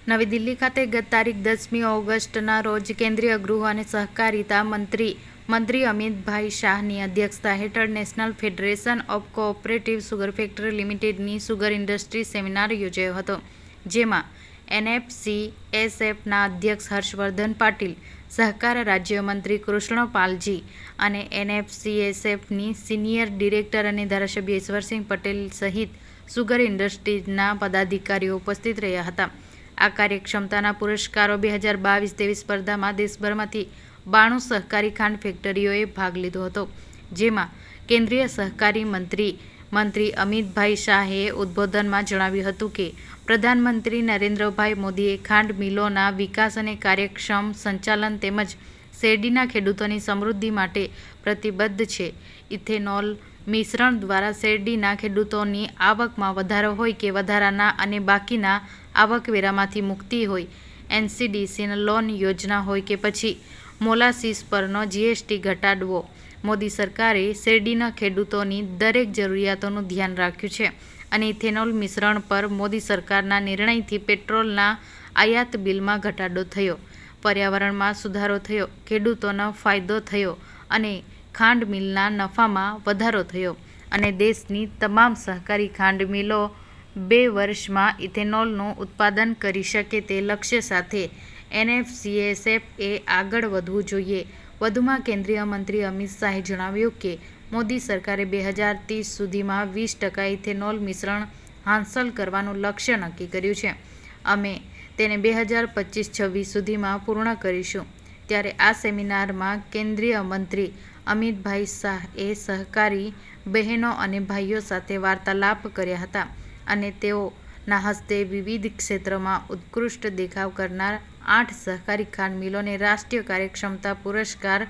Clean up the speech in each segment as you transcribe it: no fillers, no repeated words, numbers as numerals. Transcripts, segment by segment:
નવી દિલ્હી ખાતે ગત તારીખ 10મી ઓગસ્ટના રોજ કેન્દ્રીય ગૃહ અને સહકારિતા મંત્રી અમિતભાઈ શાહની અધ્યક્ષતા હેઠળ national federation of cooperative sugar factory લિમિટેડની સુગર ઇન્ડસ્ટ્રી સેમિનાર યોજાયો હતો, જેમાં એનએફસીએસએફના અધ્યક્ષ હર્ષવર્ધન પાટીલ, સહકાર રાજ્યમંત્રી કૃષ્ણપાલજી અને એનએફસીએસએફની સિનિયર ડિરેક્ટર અને ધારાસભ્ય ઈશ્વરસિંહ પટેલ સહિત સુગર ઇન્ડસ્ટ્રીઝના પદાધિકારીઓ ઉપસ્થિત રહ્યા હતા. આ કાર્યક્ષમતાના પુરસ્કારો 2022-23 સ્પર્ધામાં દેશભરમાંથી 92 સહકારી ખાંડ ફેક્ટરીઓએ ભાગ લીધો હતો, જેમાં કેન્દ્રીય સહકારી મંત્રી અમિતભાઈ શાહે ઉદ્બોધનમાં જણાવ્યું હતું કે પ્રધાનમંત્રી નરેન્દ્રભાઈ મોદીએ ખાંડ મિલોના વિકાસ અને કાર્યક્ષમ સંચાલન તેમજ શેરડીના ખેડૂતોની સમૃદ્ધિ માટે પ્રતિબદ્ધ છે. ઇથેનોલ મિશ્રણ દ્વારા શેરડીના ખેડૂતોની આવકમાં વધારો હોય કે વધારાના અને બાકીના આવકવેરામાંથી મુક્તિ હોય, એનસીડીસી લોન યોજના હોય કે પછી મોલાસીસ પરનો જીએસટી ઘટાડવો, મોદી સરકારે શેરડીના ખેડૂતોની દરેક જરૂરિયાતોનું ધ્યાન રાખ્યું છે અને ઇથેનોલ મિશ્રણ પર મોદી સરકારના નિર્ણયથી પેટ્રોલના આયાત બિલમાં ઘટાડો થયો, પર્યાવરણમાં સુધારો થયો, ખેડૂતોનો ફાયદો થયો અને ખાંડ મિલના નફામાં વધારો થયો અને દેશની તમામ સહકારી ખાંડ મિલો 2 વર્ષમાં ઇથેનોલનું ઉત્પાદન કરી શકે તે લક્ષ્ય સાથે એનએફસીએસએફએ આગળ વધવું જોઈએ. વધુમાં કેન્દ્રીય મંત્રી અમિત શાહે જણાવ્યું કે મોદી સરકારે 2030 સુધીમાં 20% ઇથેનોલ મિશ્રણ હાંસલ કરવાનું લક્ષ્ય નક્કી કર્યું છે. અમે તેને 2025-26 સુધીમાં પૂર્ણ કરીશું. ત્યારે આ સેમિનારમાં કેન્દ્રીય મંત્રી અમિતભાઈ શાહે સહકારી બહેનો અને ભાઈઓ સાથે વાર્તાલાપ કર્યા હતા અને તેઓના હસ્તે વિવિધ ક્ષેત્રમાં ઉત્કૃષ્ટ દેખાવ કરનાર 8 સહકારી ખાંડ મિલોને રાષ્ટ્રીય કાર્યક્ષમતા પુરસ્કાર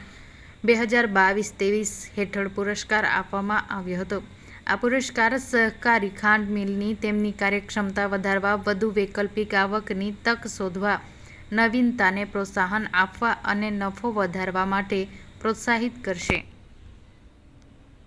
2022-23 હેઠળ પુરસ્કાર આપવામાં આવ્યો હતો. આ પુરસ્કાર સહકારી ખાંડ મિલની તેમની કાર્યક્ષમતા વધારવા, વધુ વૈકલ્પિક આવકની તક શોધવા, નવીનતાને પ્રોત્સાહન આપવા અને નફો વધારવા માટે પ્રોત્સાહિત કરશે.